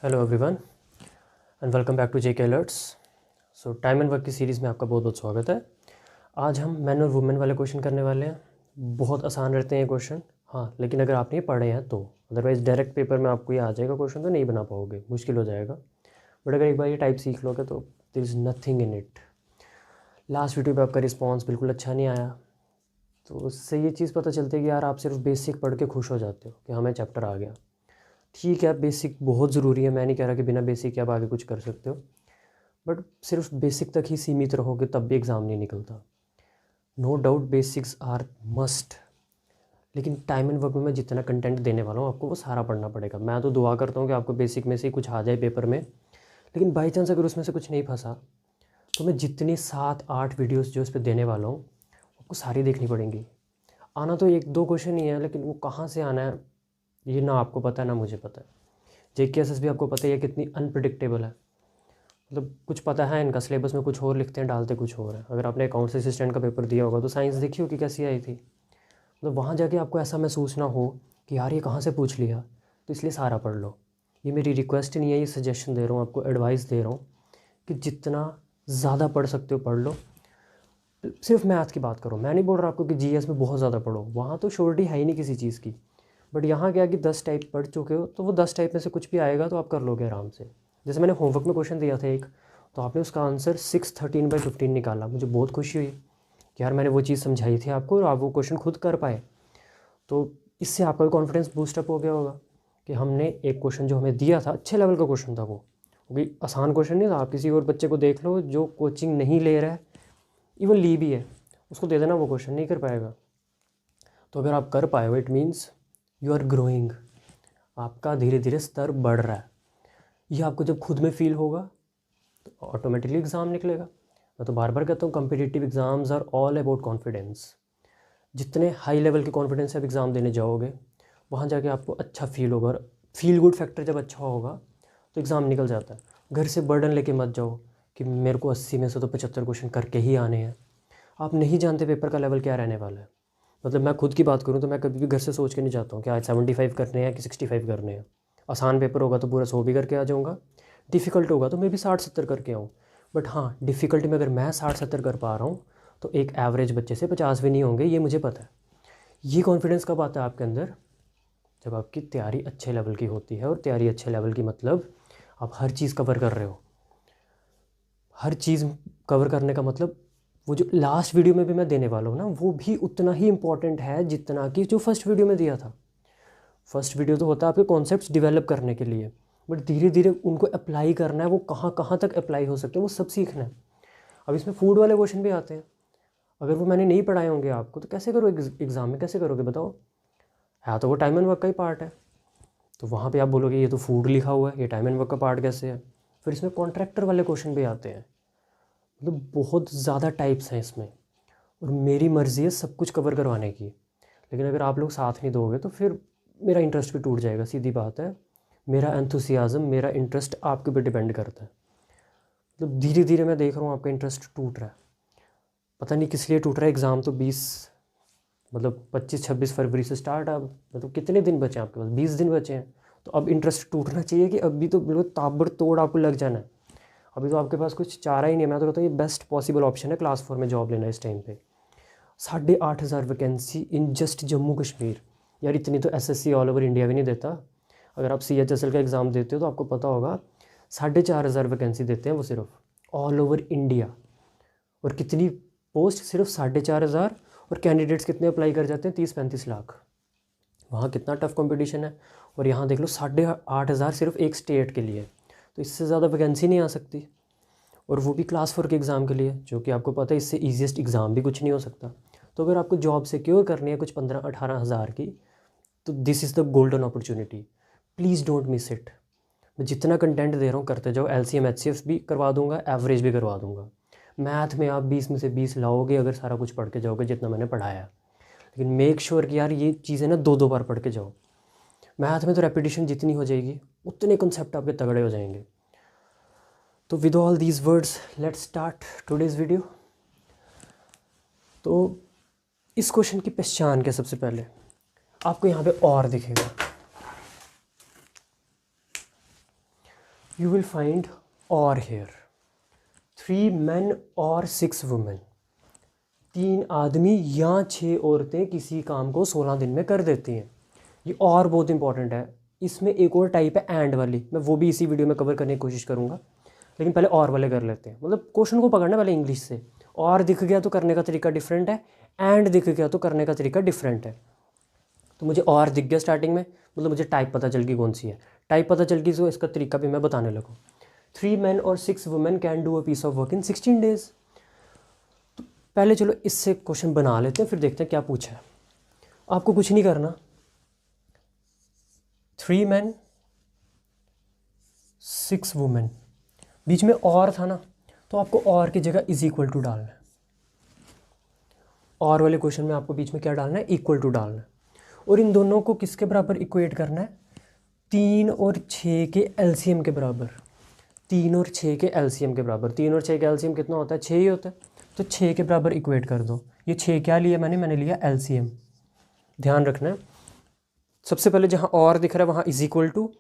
Hello everyone and welcome back to JK alerts. So time and work की series में आपका बहुत बहुत स्वागत है। आज हम मैन और वुमेन वाले क्वेश्चन करने वाले हैं। बहुत आसान रहते हैं ये क्वेश्चन, हाँ, लेकिन अगर आपने ये पढ़े हैं तो। अदरवाइज़ डायरेक्ट पेपर में आपको ये आ जाएगा क्वेश्चन तो नहीं बना पाओगे, मुश्किल हो जाएगा। बट अगर एक बार ये टाइप सीख लोगे तो there is nothing in it. Last video पे आपका रिस्पॉन्स बिल्कुल अच्छा नहीं आया, तो उससे ये चीज़ पता चलती है कि यार आप सिर्फ बेसिक पढ़ के खुश हो जाते हो कि हमें चैप्टर आ गया। ठीक है, बेसिक बहुत ज़रूरी है, मैं नहीं कह रहा कि बिना बेसिक के आप आगे कुछ कर सकते हो, बट सिर्फ बेसिक तक ही सीमित रहोगे तब भी एग्ज़ाम नहीं निकलता। No doubt basics are must, लेकिन टाइम एंड वर्क में मैं जितना कंटेंट देने वाला हूँ आपको वो सारा पढ़ना पड़ेगा। मैं तो दुआ करता हूँ कि आपको बेसिक में से ही कुछ आ जाए पेपर में, लेकिन बाई चांस अगर उसमें से कुछ नहीं फंसा तो मैं जितनी 7-8 वीडियोस जो इस पर देने वाला हूँ आपको सारी देखनी पड़ेंगी। आना तो 1-2 क्वेश्चन ही है, लेकिन वो कहाँ से आना है ये ना आपको पता है ना मुझे पता है। जेकेएसएस भी आपको पता ही है कितनी अनप्रिडिक्टेबल है। मतलब कुछ पता है इनका, सिलेबस में कुछ और लिखते हैं, डालते कुछ और है। अगर आपने अकाउंट्स असिस्टेंट का पेपर दिया होगा तो साइंस देखी होगी कैसी आई थी। मतलब वहाँ जाके आपको ऐसा महसूस ना हो कि यार ये कहाँ से पूछ लिया, तो इसलिए सारा पढ़ लो। ये मेरी रिक्वेस्ट नहीं है, ये सजेशन दे रहा हूँ आपको, एडवाइस दे रहा हूँ कि जितना ज़्यादा पढ़ सकते हो पढ़ लो। सिर्फ मैथ की बात करो, मैं नहीं बोल रहा आपको कि जीएस में बहुत ज़्यादा पढ़ो, वहाँ तो श्योरिटी है ही नहीं किसी चीज़ की। बट यहाँ क्या कि 10 टाइप पढ़ चुके हो तो वो 10 टाइप में से कुछ भी आएगा तो आप कर लोगे आराम से। जैसे मैंने होमवर्क में क्वेश्चन दिया था एक, तो आपने उसका आंसर 613/15 निकाला। मुझे बहुत खुशी हुई कि यार मैंने वो चीज़ समझाई थी आपको और आप वो क्वेश्चन खुद कर पाए। तो इससे आपका भी कॉन्फिडेंस बूस्टअप हो गया होगा कि हमने एक क्वेश्चन जो हमें दिया था, अच्छे लेवल का क्वेश्चन था वो, क्योंकि आसान क्वेश्चन नहीं था। आप किसी और बच्चे को देख लो जो कोचिंग नहीं ले रहा है, इवन ली भी है, उसको दे देना वो क्वेश्चन नहीं कर पाएगा। तो अगर आप कर पाए हो it means you are growing, आपका धीरे धीरे स्तर बढ़ रहा है। ये आपको जब खुद में फील होगा तो ऑटोमेटिकली एग्ज़ाम निकलेगा। मैं तो बार बार कहता हूँ competitive exams are all about confidence. जितने हाई लेवल के कॉन्फिडेंस से आप एग्ज़ाम देने जाओगे वहाँ जाके आपको अच्छा फील होगा, और फील गुड फैक्टर जब अच्छा होगा तो एग्ज़ाम निकल जाता है। घर से बर्डन लेके मत जाओ कि मेरे को 80 में से तो 75 क्वेश्चन करके ही आने हैं। आप नहीं जानते पेपर का लेवल क्या रहने वाला है। मतलब मैं खुद की बात करूँ तो मैं कभी भी घर से सोच के नहीं जाता हूँ कि आज 75 करने हैं कि 65 करने हैं। आसान पेपर होगा तो पूरा 100 भी करके आ जाऊँगा, डिफ़िकल्ट होगा तो मैं भी 60-70 करके आऊँ। बट हाँ, डिफ़िकल्टी में अगर मैं 60-70 कर पा रहा हूँ तो एक एवरेज बच्चे से 50 भी नहीं होंगे, ये मुझे पता है। ये कॉन्फिडेंस कब आता है आपके अंदर? जब आपकी तैयारी अच्छे लेवल की होती है। और तैयारी अच्छे लेवल की मतलब आप हर चीज़ कवर कर रहे हो। हर चीज़ कवर करने का मतलब वो जो लास्ट वीडियो में भी मैं देने वाला हूँ ना, वो भी उतना ही इम्पॉर्टेंट है जितना कि जो फर्स्ट वीडियो में दिया था। फर्स्ट वीडियो तो होता है आपके कॉन्सेप्ट्स डेवलप करने के लिए, बट धीरे धीरे उनको अप्लाई करना है। वो कहाँ कहाँ तक अप्लाई हो सकते हैं वो सब सीखना है। अब इसमें फूड वाले क्वेश्चन भी आते हैं, अगर वो मैंने नहीं पढ़ाए होंगे आपको तो कैसे करो एग्ज़ाम में, कैसे करोगे बताओ? है तो वो टाइम एंड वर्क का ही पार्ट है। तो वहाँ पे आप बोलोगे ये तो फूड लिखा हुआ है, ये टाइम एंड वर्क का पार्ट कैसे है? फिर इसमें कॉन्ट्रैक्टर वाले क्वेश्चन भी आते हैं। मतलब बहुत ज़्यादा टाइप्स हैं इसमें, और मेरी मर्ज़ी है सब कुछ कवर करवाने की। लेकिन अगर आप लोग साथ नहीं दोगे तो फिर मेरा इंटरेस्ट भी टूट जाएगा, सीधी बात है। मेरा एंथुसियाज़म, मेरा इंटरेस्ट आपके ऊपर डिपेंड करता है। मतलब धीरे धीरे मैं देख रहा हूँ आपका इंटरेस्ट टूट रहा है, पता नहीं किस लिए टूट रहा है। एग्ज़ाम तो 25-26 फरवरी से स्टार्ट। अब मतलब कितने दिन बचे हैं आपके पास? 20 दिन बचे हैं। तो अब इंटरेस्ट टूटना चाहिए कि अभी तो बिल्कुल ताबड़तोड़ आपको लग जाना है। अभी तो आपके पास कुछ चारा ही नहीं है। मैं तो कहता हूँ ये बेस्ट पॉसिबल ऑप्शन है क्लास 4 में जॉब लेना इस टाइम पे। 8,500 vacancy in just Jammu Kashmir. यार इतनी तो एसएससी ऑल ओवर इंडिया भी नहीं देता। अगर आप सीएचएसएल का एग्ज़ाम देते हो तो आपको पता होगा 4,500 वैकेंसी देते हैं वो सिर्फ ऑल ओवर इंडिया। और कितनी पोस्ट? सिर्फ 4,500। और कैंडिडेट्स कितने अप्लाई कर जाते हैं? 30-35 लाख। वहाँ कितना टफ कंपटीशन है। और यहाँ देख लो 8,500 सिर्फ एक स्टेट के लिए। तो इससे ज़्यादा वैकेंसी नहीं आ सकती, और वो भी क्लास 4 के एग्ज़ाम के लिए, जो कि आपको पता है इससे ईजीएस्ट एग्ज़ाम भी कुछ नहीं हो सकता। तो अगर आपको जॉब सिक्योर करनी है कुछ 15-18 हज़ार की, तो this is the golden opportunity. Please don't miss it. मैं जितना कंटेंट दे रहा हूँ करते जाओ। एलसीएम एचसीएफ भी करवा दूंगा, एवरेज भी करवा दूंगा। मैथ में आप 20 में से 20 लाओगे अगर सारा कुछ पढ़ के जाओगे जितना मैंने पढ़ाया। लेकिन मेक श्योर कि यार ये चीज़ें ना 2-2 बार पढ़ के जाओ। मैथ में तो रेपिटेशन जितनी हो जाएगी उतने कॉन्सेप्ट आपके तगड़े हो जाएंगे। तो with all these words let's start today's video. तो इस क्वेश्चन की पहचान क्या? सबसे पहले आपको यहाँ पे और दिखेगा। यू विल फाइंड और हेयर 3 men और 6 women, 3 आदमी या 6 औरतें किसी काम को 16 दिन में कर देती हैं। ये और बहुत इंपॉर्टेंट है। इसमें एक और टाइप है एंड वाली, मैं वो भी इसी वीडियो में कवर करने की कोशिश करूँगा, लेकिन पहले और वाले कर लेते हैं। मतलब क्वेश्चन को पकड़ना पहले इंग्लिश से। और दिख गया तो करने का तरीका डिफरेंट है, एंड दिख गया तो करने का तरीका डिफरेंट है। तो मुझे और दिख गया स्टार्टिंग में, मतलब मुझे टाइप पता चल गई कौन सी है। टाइप पता चल गई तो इसका तरीका भी मैं बताने लगूँ। 3 men और 6 women can do a piece of work in 16 days। तो पहले चलो इससे क्वेश्चन बना लेते हैं, फिर देखते हैं क्या पूछा है। आपको कुछ नहीं करना, 3 men 6 women, बीच में और था ना, तो आपको और की जगह इज इक्वल टू डालना है। और वाले क्वेश्चन में आपको बीच में क्या डालना है, इक्वल टू डालना है। और इन दोनों को किसके बराबर इक्वेट करना है, 3 और 6 के एलसीएम के बराबर। 3 और 6 के एलसीएम के बराबर। 3 और 6 के एलसीएम कितना होता है, 6 ही होता है। तो 6 के बराबर इक्वेट कर दो। ये 6 क्या लिया मैंने लिया एलसीएम। ध्यान रखना है, सबसे पहले जहाँ और दिख रहा है वहाँ इज इक्वल टू,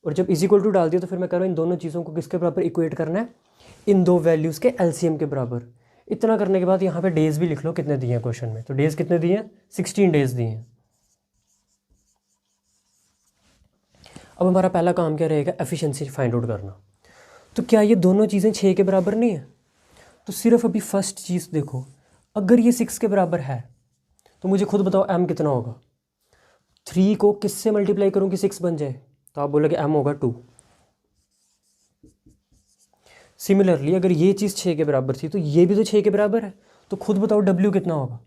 और जब इज इक्वल टू डाल दिया तो फिर मैं कह रहा हूँ इन दोनों चीज़ों को किसके बराबर इक्वेट करना है, इन दो वैल्यूज़ के एलसीएम के बराबर। इतना करने के बाद यहाँ पे डेज़ भी लिख लो कितने दिए हैं क्वेश्चन में। तो डेज़ कितने दिए हैं, 16 डेज़ दिए हैं। अब हमारा पहला काम क्या रहेगा, एफिशिएंसी फाइंड आउट करना। तो क्या ये दोनों चीज़ें 6 के बराबर नहीं है, तो सिर्फ अभी फर्स्ट चीज़ देखो, अगर ये 6 के बराबर है तो मुझे खुद बताओ m कितना होगा। 3 को किससे मल्टीप्लाई करूँ कि 6 बन जाए, तो आप बोलोगे m होगा 2। सिमिलरली अगर ये चीज़ 6 के बराबर थी तो ये भी तो 6 के बराबर है, तो खुद बताओ w कितना होगा।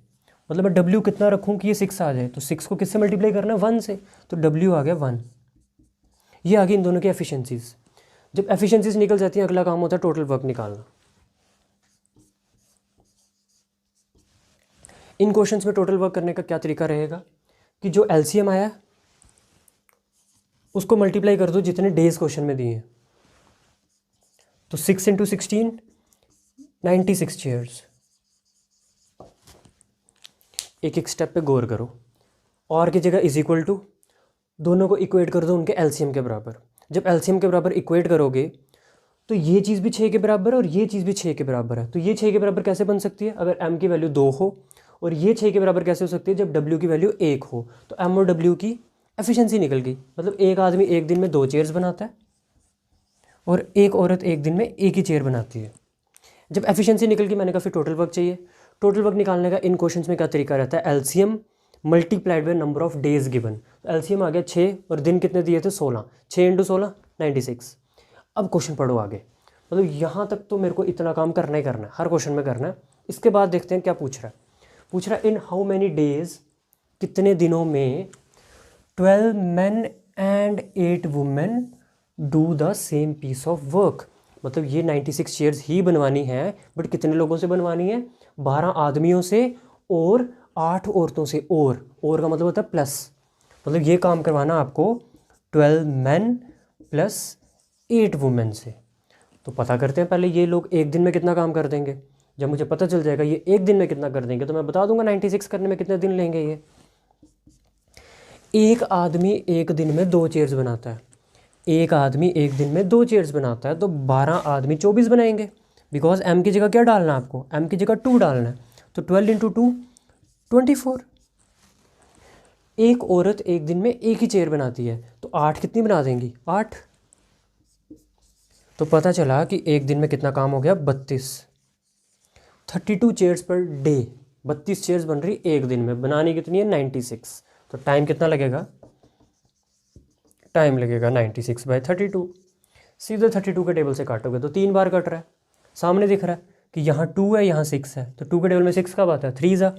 मतलब मैं w कितना रखूँ कि ये 6 आ जाए, तो 6 को किससे मल्टीप्लाई करना है, 1 से, तो w आ गया 1। ये आ गई इन दोनों की एफिशिएंसीज। जब एफिशिएंसीज निकल जाती हैं अगला काम होता है टोटल वर्क निकालना। इन क्वेश्चंस में टोटल वर्क करने का क्या तरीका रहेगा कि जो एलसीएम आया उसको मल्टीप्लाई कर दो जितने डेज क्वेश्चन में दिए हैं। तो 6 × 16 96 चेयर्स। एक एक स्टेप पे गौर करो। और की जगह इज इक्वल टू, दोनों को इक्वेट कर दो उनके एलसीएम के बराबर। जब एलसीएम के बराबर इक्वेट करोगे तो ये चीज़ भी 6 के बराबर है और ये चीज़ भी 6 के बराबर है। तो ये 6 के बराबर कैसे बन सकती है, अगर m की वैल्यू 2 हो, और ये 6 के बराबर कैसे हो सकती है, जब w की वैल्यू 1 हो। तो m और w की एफिशिएंसी निकल गई। मतलब एक आदमी एक दिन में 2 चेयर्स बनाता है और एक औरत एक दिन में एक ही चेयर बनाती है। जब एफिशिएंसी निकल गई, मैंने कहा फिर टोटल वर्क चाहिए। टोटल वर्क निकालने का इन क्वेश्चंस में क्या तरीका रहता है, LCM multiplied by number of days given. तो एलसीएम आ गया 6 और दिन कितने दिए थे, 16। 6 × 16 96। अब क्वेश्चन पढ़ो आगे। मतलब यहाँ तक तो मेरे को इतना काम करना ही करना है, हर क्वेश्चन में करना है। इसके बाद देखते हैं क्या पूछ रहा है। पूछ रहा है इन हाउ मैनी डेज, कितने दिनों में 12 men and 8 women do the same piece of work. मतलब ये 96 चेयर्स ही बनवानी है, बट कितने लोगों से बनवानी है, 12 आदमियों से और 8 औरतों से। और का मतलब होता है प्लस। मतलब ये काम करवाना आपको 12 men + 8 women से। तो पता करते हैं पहले ये लोग एक दिन में कितना काम कर देंगे। जब मुझे पता चल जाएगा ये एक दिन में कितना कर देंगे तो मैं बता दूंगा 96 करने में कितने दिन लेंगे ये। एक आदमी एक दिन में 2 चेयर्स बनाता है, एक आदमी एक दिन में 2 चेयर्स बनाता है, तो 12 आदमी 24 बनाएंगे। बिकॉज m की जगह क्या डालना है आपको, m की जगह 2 डालना है। तो 12 × 2 24। एक औरत एक दिन में एक ही चेयर बनाती है, तो 8 कितनी बना देंगी, 8। तो पता चला कि एक दिन में कितना काम हो गया, 32 चेयर्स पर डे। 32 चेयर्स बन रही एक दिन में, बनानी कितनी है, 96। तो टाइम कितना लगेगा, टाइम लगेगा 96/32। सीधे 32 के टेबल से काटोगे तो 3 बार कट रहा है। सामने दिख रहा है कि यहाँ 2 है, यहाँ 6 है, तो 2 के टेबल में 6 कब आता है, 3 ज़ा,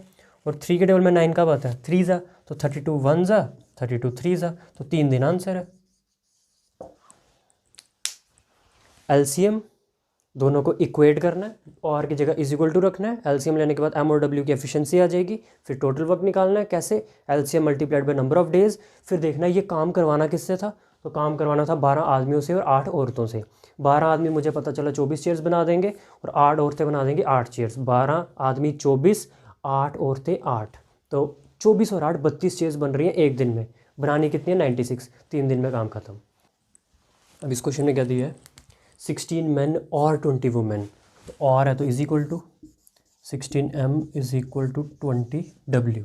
और 3 के टेबल में 9 कब आता है, 3 ज़ा। तो 32 1 ज़ा, 32 3 ज़ा, तो 3 दिन आंसर है। एलसीएम दोनों को इक्वेट करना है, और की जगह इज इक्वल टू रखना है। एलसीएम लेने के बाद m और w की एफिशिएंसी आ जाएगी। फिर टोटल वर्क निकालना है, कैसे, LCM multiplied by number of days. फिर देखना है ये काम करवाना किससे था, तो काम करवाना था 12 आदमियों से और 8 औरतों से। 12 आदमी मुझे पता चला 24 चेयर्स बना देंगे और 8 औरतें बना देंगी 8 चेयर्स। 12 आदमी 24, 8 औरतें 8, तो 24 और 8 32 चेयर्स बन रही हैं एक दिन में। बनानी कितनी है, 96। 3 दिन में काम खत्म। अब इस क्वेश्चन में क्या दिया है, 16 मैन और 20 वुमेन, तो और है तो is equal to 16m is equal to 20w।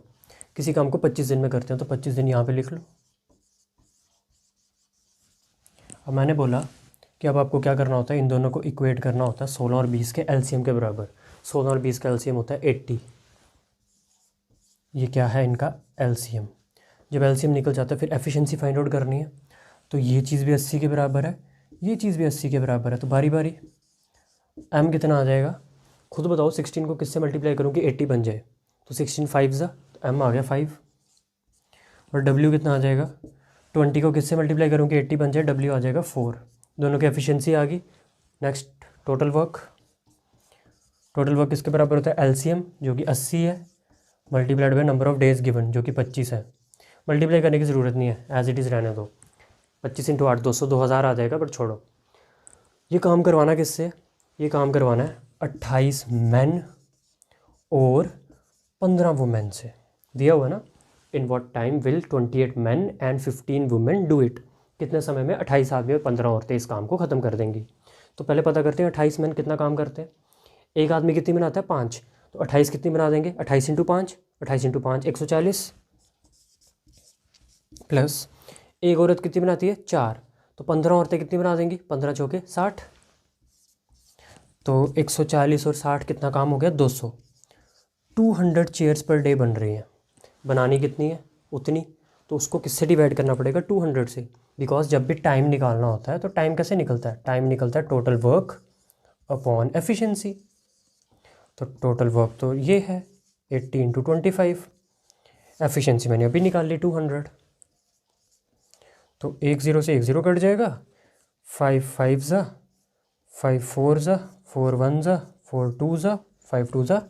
किसी काम को 25 दिन में करते हैं तो 25 दिन यहाँ पे लिख लो। अब मैंने बोला कि अब आपको क्या करना होता है, इन दोनों को इक्वेट करना होता है 16 और 20 के एलसीएम के बराबर। 16 और 20 का एलसीएम होता है 80। ये क्या है इनका एलसीएम। जब एलसीएम निकल जाता है फिर एफिशिएंसी फाइंड आउट करनी है, तो ये चीज़ भी 80 के बराबर है, ये चीज़ भी 80 के बराबर है। तो बारी बारी एम कितना आ जाएगा खुद बताओ। 16 को किससे मल्टीप्लाई करूँ कि 80 बन जाए, तो 16 5 ज़ा, तो एम आ गया 5। और डब्ल्यू कितना आ जाएगा, 20 को किससे मल्टीप्लाई करूँ कि 80 बन जाए, डब्ल्यू आ जाएगा 4। दोनों की एफिशिएंसी आ गई। Next total work. Total work किसके बराबर होता है, एलसीएम जो कि 80 है multiplied by number of days given जो कि 25 है। मल्टीप्लाई करने की ज़रूरत नहीं है, एज इट इज़ रहने दो। 25 इंटू 8 200, 2000 आ जाएगा, बट छोड़ो। ये काम करवाना किससे, ये काम करवाना है 28 मैन और 15 वुमेन से। दिया हुआ ना, in what time will 28 man and 15 women do it. कितने समय में 28 आदमी और 15 औरतें इस काम को ख़त्म कर देंगी। तो पहले पता करते हैं 28 मैन कितना काम करते हैं। एक आदमी कितनी बनाता है, 5, तो 28 कितनी बना देंगे, 28 इंटू 5, 28 इंटू 5 140, प्लस एक औरत कितनी बनाती है, 4, तो 15 औरतें कितनी बना देंगी, 15 चौके 60, तो 140 और 60 कितना काम हो गया, 200। 200 चेयर्स पर डे बन रही हैं। बनानी कितनी है, उतनी, तो उसको किससे डिवाइड करना पड़ेगा, 200 से। बिकॉज जब भी टाइम निकालना होता है तो टाइम कैसे निकलता है, टाइम निकलता है टोटल वर्क अपॉन एफिशिएंसी। तो टोटल वर्क तो ये है 80 इंटू 25, एफिशिएंसी मैंने अभी निकाल ली 200। तो 1 0 से 1 0 कट जाएगा, 5 5 ज़ा, 5 4 ज़ा, 4 1 ज़ा, 4 2 ज़ा, 5 2 ज़ा,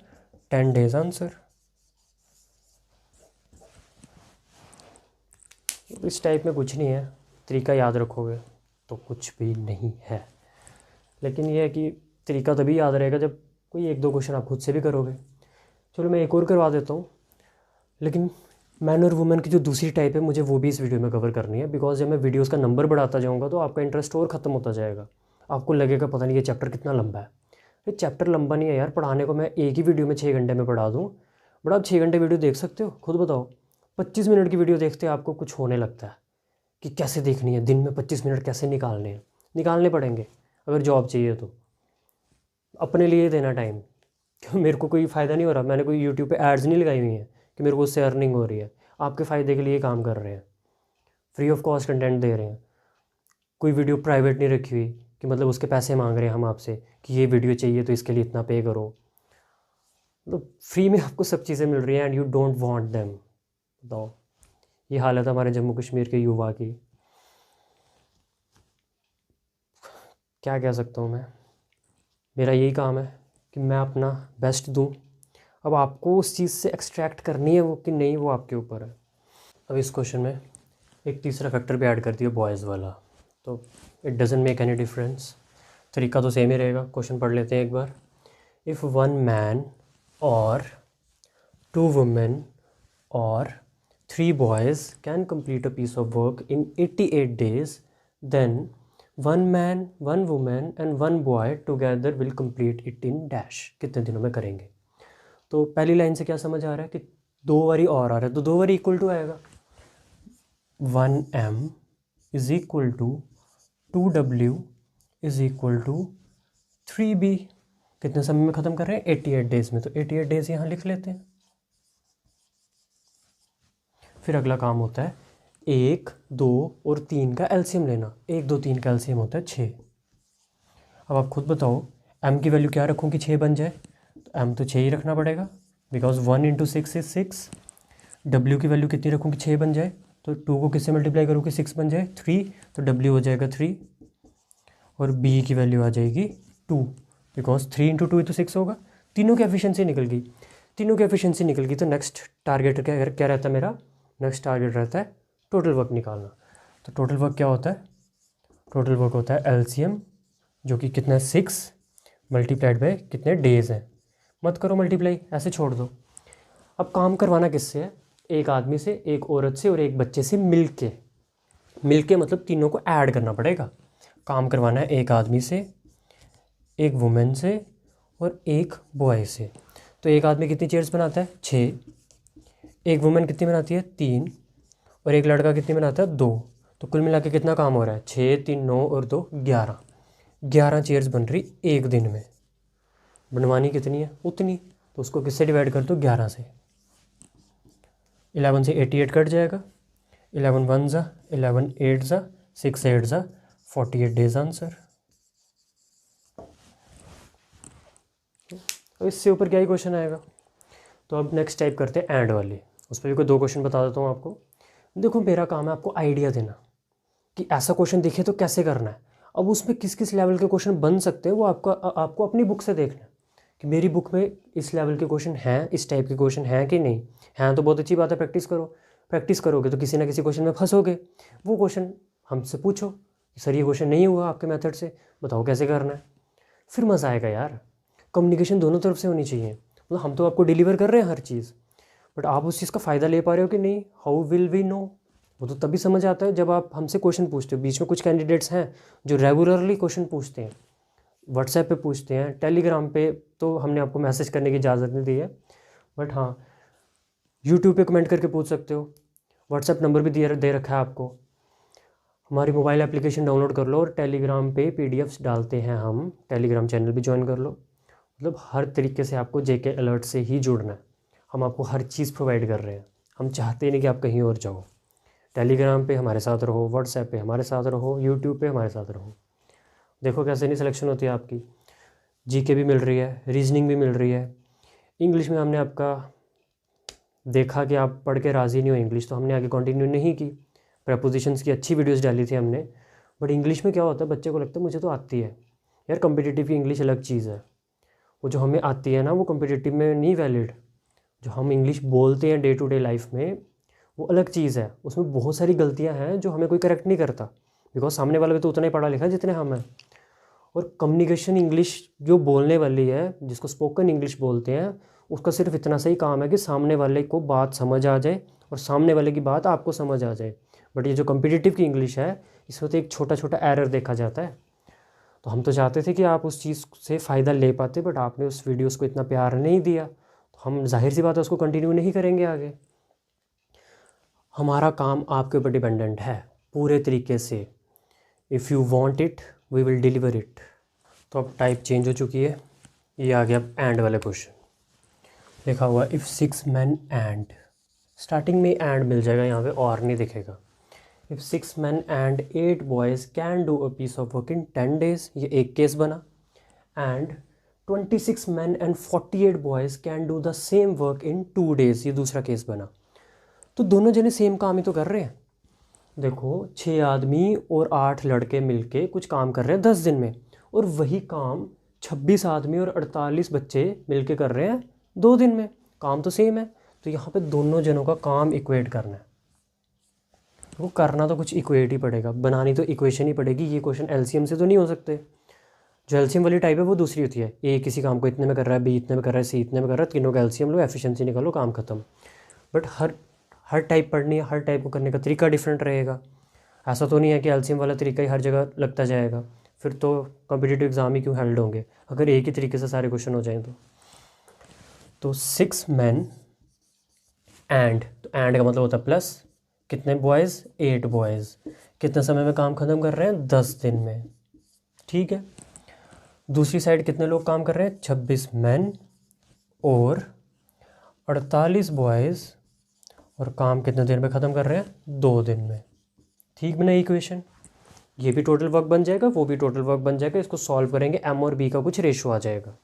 10 डेज आंसर। इस टाइप में कुछ नहीं है, तरीका याद रखोगे तो कुछ भी नहीं है। लेकिन ये है कि तरीका तभी याद रहेगा जब कोई 1-2 क्वेश्चन आप खुद से भी करोगे। चलो मैं एक और करवा देता हूँ, लेकिन मैन और वुमेन की जो दूसरी टाइप है मुझे वो भी इस वीडियो में कवर करनी है। बिकॉज जब मैं वीडियोस का नंबर बढ़ाता जाऊँगा तो आपका इंटरेस्ट और ख़त्म होता जाएगा। आपको लगेगा पता नहीं ये चैप्टर कितना लंबा है। ये चैप्टर लंबा नहीं है यार, पढ़ाने को मैं एक ही वीडियो में 6 घंटे में पढ़ा दूँ। बट आप 6 घंटे वीडियो देख सकते हो, खुद बताओ। 25 मिनट की वीडियो देखते आपको कुछ होने लगता है कि कैसे देखनी है, दिन में 25 मिनट कैसे निकालने हैं, निकालने पड़ेंगे अगर जॉब चाहिए तो। अपने लिए देना टाइम, क्यों मेरे को कोई फ़ायदा नहीं हो रहा, मैंने कोई यूट्यूब पे एड्स नहीं लगाई हुई हैं कि मेरे को उससे अर्निंग हो रही है। आपके फ़ायदे के लिए काम कर रहे हैं, फ्री ऑफ कॉस्ट कंटेंट दे रहे हैं। कोई वीडियो प्राइवेट नहीं रखी हुई कि मतलब उसके पैसे मांग रहे हैं हम आपसे कि ये वीडियो चाहिए तो इसके लिए इतना पे करो। मतलब फ्री में आपको सब चीज़ें मिल रही हैं and you don't want them. बताओ, ये हालत है हमारे जम्मू कश्मीर के युवा की। क्या कह सकता हूँ मैं, मेरा यही काम है कि मैं अपना बेस्ट दूँ। अब आपको उस चीज़ से एक्सट्रैक्ट करनी है वो कि नहीं, वो आपके ऊपर है। अब इस क्वेश्चन में एक तीसरा फैक्टर भी ऐड कर दिया, बॉयज़ वाला, तो it doesn't make any difference. तरीका तो सेम ही रहेगा। क्वेश्चन पढ़ लेते हैं एक बार। इफ़ 1 मैन और 2 वुमेन और 3 boys can complete a piece of work in 88 days, then 1 man, 1 woman and 1 boy together will complete it in dash। कितने दिनों में करेंगे। तो पहली लाइन से क्या समझ आ रहा है कि 2 बारी और आ रहा है, तो 2 बारी इक्वल टू आएगा। 1m is equal to 2w is equal to 3b। कितने समय में ख़त्म कर रहे हैं, 88 डेज़ में, तो 88 डेज़ यहाँ लिख लेते हैं। फिर अगला काम होता है 1 2 और 3 का एलसीएम लेना। 1 2 3 का एलसीएम होता है 6। अब आप खुद बताओ m की वैल्यू क्या रखूँ कि 6 बन जाए, तो m तो 6 ही रखना पड़ेगा बिकॉज 1 इंटू 6 इज 6। w की वैल्यू कितनी रखूँ कि 6 बन जाए, तो 2 को किससे मल्टीप्लाई करूँ कि 6 बन जाए, 3, तो w हो जाएगा 3। और b की वैल्यू आ जाएगी 2 बिकॉज 3 इंटू 2 तो 6 होगा। तीनों की एफिशिएंसी निकल गई, तीनों की एफिशिएंसी निकल गई। तो नेक्स्ट टारगेट क्या रहता है मेरा, नेक्स्ट टारगेट रहता है टोटल वर्क निकालना। तो टोटल वर्क क्या होता है, टोटल वर्क होता है एलसीएम जो कि कितना है 6 मल्टीप्लाइड बाय कितने डेज़ हैं। मत करो मल्टीप्लाई, ऐसे छोड़ दो। अब काम करवाना किससे है, एक आदमी से, एक औरत से और एक बच्चे से मिलके मतलब तीनों को ऐड करना पड़ेगा। काम करवाना है एक आदमी से, एक वुमेन से और एक बॉय से। तो एक आदमी कितनी चेयर्स बनाता है? 6। एक वुमेन कितनी बनाती है? 3। और एक लड़का कितनी बनाता है? 2। तो कुल मिला के कितना काम हो रहा है? 6 3 9 और 2 11। 11 चेयर्स बन रही एक दिन में। बनवानी कितनी है? उतनी। तो उसको किससे डिवाइड कर दो? 11 से। 11 से 88 कट जाएगा। 11 1 ज़ा, 11 8 ज़ा, 6 8 ज़ा, 48 डेज आंसर। तो इससे ऊपर क्या ही क्वेश्चन आएगा। तो अब नेक्स्ट टाइप करते हैं एंड वाली। उस पर भी कोई 2 क्वेश्चन बता देता हूँ आपको। देखो मेरा काम है आपको आइडिया देना कि ऐसा क्वेश्चन दिखे तो कैसे करना है। अब उसमें किस किस लेवल के क्वेश्चन बन सकते हैं वो आपको अपनी बुक से देखना है कि मेरी बुक में इस लेवल के क्वेश्चन हैं, इस टाइप के क्वेश्चन हैं कि नहीं हैं। तो बहुत अच्छी बात है, प्रैक्टिस करो। प्रैक्टिस करोगे तो किसी ना किसी क्वेश्चन में फंसोगे। वो क्वेश्चन हमसे पूछो, सर ये क्वेश्चन नहीं हुआ आपके मेथड से, बताओ कैसे करना है। फिर मज़ा आएगा यार। कम्युनिकेशन दोनों तरफ से होनी चाहिए। मतलब हम तो आपको डिलीवर कर रहे हैं हर चीज़, बट आप उस चीज़ का फ़ायदा ले पा रहे हो कि नहीं, हाउ विल वी नो। वो तो तभी समझ आता है जब आप हमसे क्वेश्चन पूछते हो। बीच में कुछ कैंडिडेट्स हैं जो रेगुलरली क्वेश्चन पूछते हैं, व्हाट्सएप पे पूछते हैं, टेलीग्राम पे तो हमने आपको मैसेज करने की इजाज़त नहीं दी है, बट हाँ यूट्यूब पे कमेंट करके पूछ सकते हो। व्हाट्सएप नंबर भी दे रखा है आपको। हमारी मोबाइल एप्लीकेशन डाउनलोड कर लो और टेलीग्राम पे पीडीएफ्स डालते हैं हम। टेलीग्राम चैनल भी ज्वाइन कर लो। मतलब हर तरीके से आपको जेके अलर्ट से ही जुड़ना है। हम आपको हर चीज़ प्रोवाइड कर रहे हैं। हम चाहते नहीं कि आप कहीं और जाओ। टेलीग्राम पे हमारे साथ रहो, व्हाट्सएप पे हमारे साथ रहो, यूट्यूब पे हमारे साथ रहो। देखो कैसे नहीं सिलेक्शन होती है आपकी। जीके भी मिल रही है, रीजनिंग भी मिल रही है। इंग्लिश में हमने आपका देखा कि आप पढ़ के राज़ी नहीं हो इंग्लिश, तो हमने आगे कंटिन्यू नहीं की। प्रपोजिशंस की अच्छी वीडियोस डाली थी हमने। बट इंग्लिश में क्या होता है, बच्चे को लगता है मुझे तो आती है। यार कम्पिटिटिव की इंग्लिश अलग चीज़ है। वो जो हमें आती है ना वो कम्पिटिटिव में नहीं वैलिड। जो हम इंग्लिश बोलते हैं डे टू डे लाइफ में वो अलग चीज़ है। उसमें बहुत सारी गलतियाँ हैं जो हमें कोई करेक्ट नहीं करता, बिकॉज सामने वाला भी तो उतना ही पढ़ा लिखा है जितने हम हैं। और कम्युनिकेशन इंग्लिश जो बोलने वाली है, जिसको स्पोकन इंग्लिश बोलते हैं, उसका सिर्फ इतना सही काम है कि सामने वाले को बात समझ आ जाए और सामने वाले की बात आपको समझ आ जाए। बट ये जो कम्पिटिटिव की इंग्लिश है इसमें तो एक छोटा छोटा एरर देखा जाता है। तो हम तो चाहते थे कि आप उस चीज़ से फ़ायदा ले पाते, बट आपने उस वीडियोस को इतना प्यार नहीं दिया, तो हम जाहिर सी बात है उसको कंटिन्यू नहीं करेंगे आगे। हमारा काम आपके ऊपर डिपेंडेंट है पूरे तरीके से। If you want it we will deliver it. तो अब टाइप चेंज हो चुकी है। ये आ गया एंड वाले क्वेश्चन। लिखा हुआ इफ़ 6 men एंड, स्टार्टिंग में एंड मिल जाएगा, यहाँ पे और नहीं दिखेगा। If 6 men and 8 boys can do a piece of work in 10 days, ये एक केस बना। And 26 men and 48 boys can do the same work in 2 days, ये दूसरा केस बना। तो दोनों जने सेम काम ही तो कर रहे हैं। देखो 6 आदमी और 8 लड़के मिलके कुछ काम कर रहे हैं 10 दिन में, और वही काम 26 आदमी और 48 बच्चे मिलके कर रहे हैं 2 दिन में। काम तो सेम है। तो यहाँ पे दोनों जनों का काम इक्वेट करना है। वो करना तो कुछ इक्वेट ही पड़ेगा, बनानी तो इक्वेशन ही पड़ेगी। ये क्वेश्चन एलसीएम से तो नहीं हो सकते। जो एलसीएम वाली टाइप है वो दूसरी होती है। ए किसी काम को इतने में कर रहा है, बी इतने में कर रहा है, सी इतने में कर रहा है, तीनों का एलसीएम लो, एफिशिएंसी निकालो, काम खत्म। बट हर टाइप पढ़नी है, हर टाइप को करने का तरीका डिफरेंट रहेगा। ऐसा तो नहीं है कि एलसीएम वाला तरीका ही हर जगह लगता जाएगा, फिर तो कॉम्पिटिटिव एग्ज़ाम ही क्यों हेल्ड होंगे अगर एक ही तरीके से सारे क्वेश्चन हो जाएं। तो 6 men एंड, तो एंड का मतलब होता है प्लस, कितने बॉयज़? 8 बॉयज़। कितने समय में काम ख़त्म कर रहे हैं? 10 दिन में। ठीक है। दूसरी साइड कितने लोग काम कर रहे हैं? 26 men और 48 बॉयज़, और काम कितने देर में ख़त्म कर रहे हैं? 2 दिन में। ठीक बना इक्वेशन। ये भी टोटल वर्क बन जाएगा, वो भी टोटल वर्क बन जाएगा। इसको सॉल्व करेंगे, एम और बी का कुछ रेशो आ जाएगा।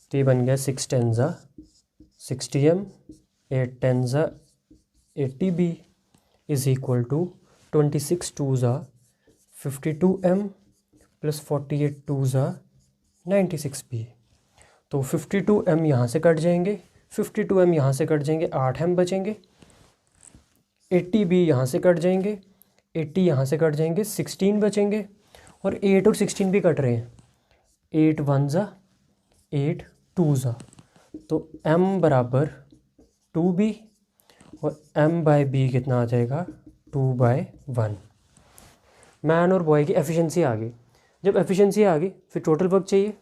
तो ये बन गया 6 10 60m, 8 10 80b is equal to 26 2 52m plus 48 2 96b। तो 52m यहाँ से कट जाएंगे, 52m यहाँ से कट जाएंगे, 8m बचेंगे। 80b यहाँ से कट जाएंगे, 80 यहाँ से कट जाएंगे, 16 बचेंगे। और 8 और 16 भी कट रहे हैं। 8 1 8 2 तो m बराबर 2b, और m/b कितना आ जाएगा? 2/1। मैन और बॉय की एफिशिएंसी आ गई। जब एफिशिएंसी आ गई फिर टोटल वर्क चाहिए,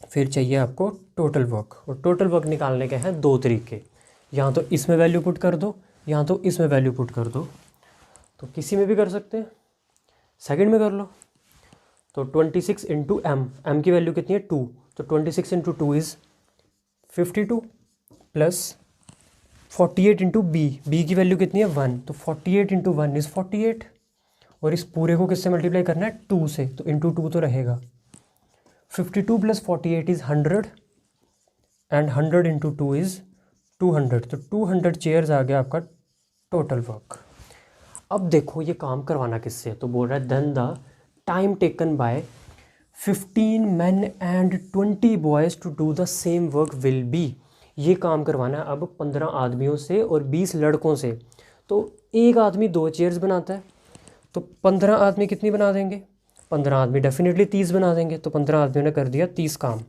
फिर चाहिए आपको टोटल वर्क। और टोटल वर्क निकालने के हैं दो तरीके, यहाँ तो इसमें वैल्यू पुट कर दो, यहाँ तो इसमें वैल्यू पुट कर दो। तो किसी में भी कर सकते हैं, सेकंड में कर लो। तो 26 इंटू एम की वैल्यू कितनी है 2, तो 26 into 2 is 52 plus 48 into B की वैल्यू कितनी है 1, तो 48 इंटू 1 इज़ 48। और इस पूरे को किससे मल्टीप्लाई करना है 2 से, तो इंटू 2 तो रहेगा। 52 plus 48 is 100 and 100 into 2 is 200, तो 200 चेयर्स आ गया आपका टोटल वर्क। अब देखो ये काम करवाना किससे, तो बोल रहा है then the time taken by 15 men and 20 boys to do the same work will be. ये काम करवाना है अब 15 आदमियों से और 20 लड़कों से। तो एक आदमी 2 चेयर्स बनाता है, तो 15 आदमी कितनी बना देंगे, 15 आदमी डेफिनेटली 30 बना देंगे। तो 15 आदमियों ने कर दिया 30 काम,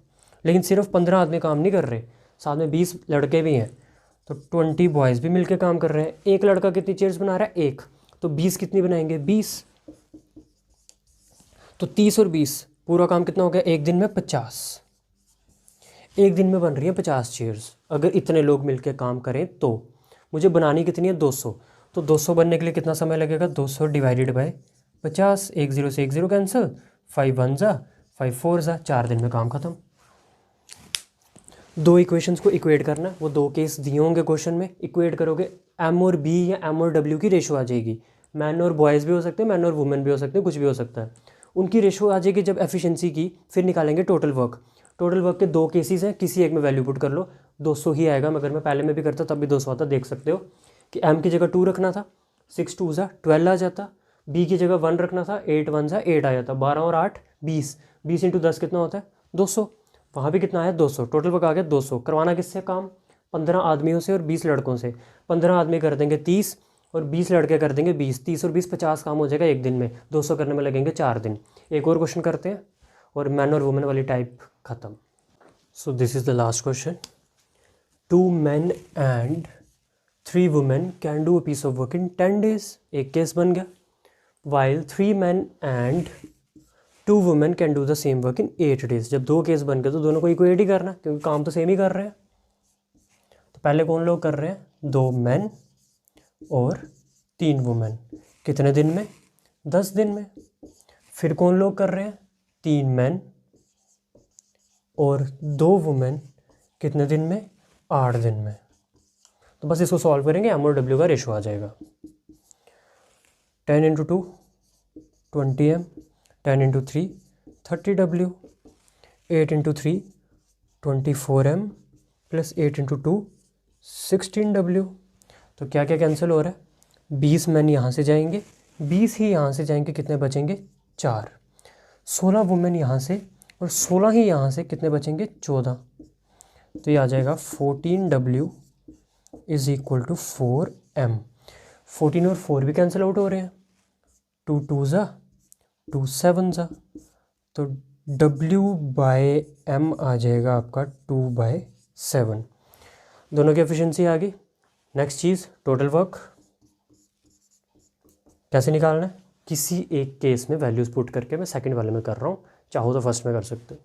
लेकिन सिर्फ 15 आदमी काम नहीं कर रहे, साथ में 20 लड़के भी हैं, तो 20 बॉयज़ भी मिलकर काम कर रहे हैं। एक लड़का कितनी चेयर्स बना रहा है, एक, तो 20 कितनी बनाएंगे 20, तो 30 और 20 पूरा काम कितना हो गया एक दिन में 50। एक दिन में बन रही है 50 चेयर्स। अगर इतने लोग मिलकर काम करें तो मुझे बनानी कितनी है 200, तो 200 बनने के लिए कितना समय लगेगा, 200 डिवाइडेड बाय 50, 1 0 से 1 0 कैंसिल, 5 1 जा 5 4 जा, 4 दिन में काम खत्म। दो इक्वेशंस को इक्वेट करना, वो दो केस दिए होंगे क्वेश्चन में, इक्वेट करोगे एम और बी या एम और डब्ल्यू की रेशो आ जाएगी। मैन और बॉयज़ भी हो सकते हैं, मैन और वुमेन भी हो सकते हैं, कुछ भी हो सकता है, उनकी रेशो आ जाएगी जब एफिशिएंसी की। फिर निकालेंगे टोटल वर्क। टोटल वर्क के दो केसेस हैं, किसी एक में वैल्यू पुट कर लो, 200 ही आएगा। मगर मैं पहले में भी करता तब भी 200 आता, देख सकते हो कि एम की जगह 2 रखना था, 6 2 जा 12 आ जाता। बी की जगह 1 रखना था, 8 1 जा 8 आ जाता। 12 और 8 20, 20 इंटू 10 कितना होता है 200। वहाँ भी कितना आया 200, टोटल वर्क आ गया 200। करवाना किससे काम, 15 आदमियों से और 20 लड़कों से। 15 आदमी कर देंगे 30 और 20 लड़के कर देंगे 20, 30 और 20 50 काम हो जाएगा एक दिन में। 200 करने में लगेंगे 4 दिन। एक और क्वेश्चन करते हैं और मैन और वुमेन वाली टाइप ख़त्म। So this is the last question. 2 men and 3 women can do a piece of work in 10 days। एक केस बन गया। While 3 men and 2 women can do the same work in 8 days। जब दो case बन गए तो दोनों को इक्वेट ही करना, क्योंकि काम तो सेम ही कर रहे हैं। तो पहले कौन लोग कर रहे हैं, 2 men और 3 women, कितने दिन में 10 दिन में। फिर कौन लोग कर रहे हैं, 3 men और 2 women, कितने दिन में 8 दिन में। तो बस इसको सॉल्व करेंगे, एम और डब्ल्यू का रेशो आ जाएगा। 10 into 2 20m, 10 into 3 30w, 8 into 3 24m plus 8 into 2 16w। तो क्या क्या कैंसिल हो रहा है, 20 मैन यहाँ से जाएंगे, 20 ही यहाँ से जाएंगे, कितने बचेंगे 4। 16 वुमेन यहाँ से और 16 ही यहाँ से, कितने बचेंगे 14। तो ये आ जाएगा 14w is equal to 4m। 14 और 4 भी कैंसिल आउट हो रहे हैं, 2 2 जा 2 7 जा, तो w बाय m आ जाएगा आपका 2/7। दोनों की एफिशिएंसी आ गई। नेक्स्ट चीज़ टोटल वर्क कैसे निकालना है, किसी एक केस में वैल्यूज़ पुट करके, मैं सेकंड वाले में कर रहा हूँ, चाहो तो फर्स्ट में कर सकते हो।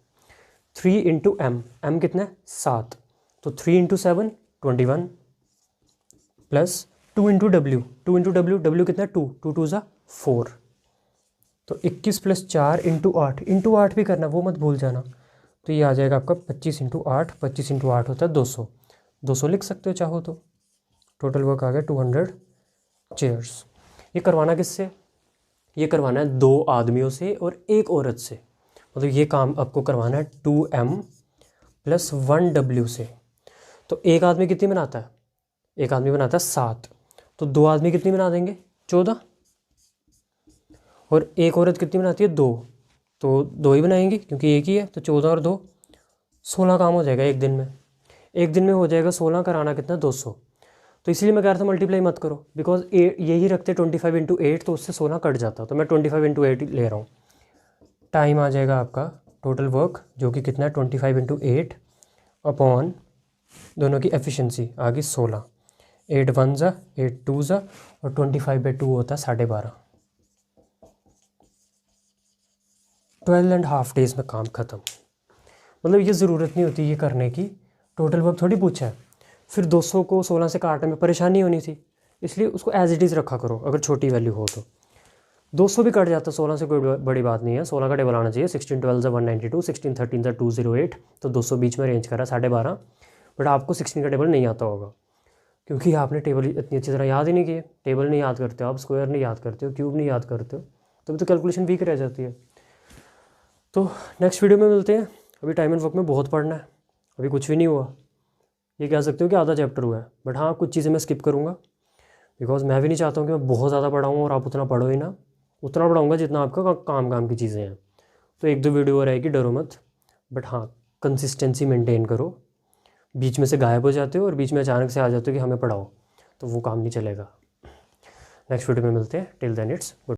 3 इंटू एम कितना है 7, तो 3 into 7 21 plus 2 into W, W कितना है 2, 2 2 जा 4, तो 21 प्लस 4 इंटू 8 भी करना, वो मत भूल जाना। तो ये आ जाएगा आपका 25 इंटू 8, 25 इंटू 8 होता है 200, 200 लिख सकते हो चाहो तो। टोटल वर्क आ गया 200 चेयर्स। ये करवाना किससे, ये करवाना है 2 आदमियों से और 1 औरत से। मतलब ये काम आपको करवाना है 2m प्लस 1w से। तो एक आदमी कितनी बनाता है, एक आदमी बनाता है 7, तो 2 आदमी कितनी बना देंगे 14, और एक औरत कितनी बनाती है 2, तो 2 ही बनाएंगी क्योंकि एक ही है, तो 14 और 2 16 काम हो जाएगा एक दिन में। एक दिन में हो जाएगा 16, कराना कितना 200। तो इसलिए मैं कह रहा था मल्टीप्लाई मत करो, बिकॉज यही रखते 25 इंटू 8, तो उससे 16 कट जाता, तो मैं 25 इंटू 8 ले रहा हूँ। टाइम आ जाएगा आपका टोटल वर्क जो कि कितना है 25 इंटू 8 अपॉन दोनों की एफिशिएंसी आ गई 16, 8 1 जा 8 2 जा, और 25/2 होता है 12.5। 12.5 डेज़ में काम ख़त्म। मतलब ये ज़रूरत नहीं होती ये करने की, टोटल वर्क थोड़ी पूछा है। फिर 200 को 16 से काटने में परेशानी होनी थी, इसलिए उसको एज इट इज़ रखा करो अगर छोटी वैल्यू हो तो। 200 भी कट जाता, 16 से कोई बड़ी बात नहीं है। 16 का टेबल आना चाहिए। 16 12 से 192, 16 13 से 208, तो 200 बीच में रेंज करा 12.5। बट आपको 16 का टेबल नहीं आता होगा क्योंकि आपने टेबल इतनी अच्छी तरह याद ही नहीं किए। टेबल नहीं याद करते हो आप, स्क्वायर नहीं याद करते हो, क्यूब नहीं याद करते हो, तभी तो कैलकुलेशन वीक रह जाती है। तो नेक्स्ट वीडियो में मिलते हैं। अभी टाइम एंड वर्क में बहुत पढ़ना है, अभी कुछ भी नहीं हुआ। ये कह सकते हो कि आधा चैप्टर हुआ है, बट हाँ कुछ चीज़ें मैं स्किप करूँगा बिकॉज मैं भी नहीं चाहता हूँ कि मैं बहुत ज़्यादा पढ़ाऊँ और आप उतना पढ़ो ही ना। उतना पढ़ाऊँगा जितना आपका काम की चीज़ें हैं। तो 1-2 वीडियो रहेगी, डरो मत। बट हाँ कंसिस्टेंसी मेंटेन करो। बीच में से गायब हो जाते हो और बीच में अचानक से आ जाते हो कि हमें पढ़ाओ, तो वो काम नहीं चलेगा। नेक्स्ट वीडियो में मिलते हैं। Till then it's good.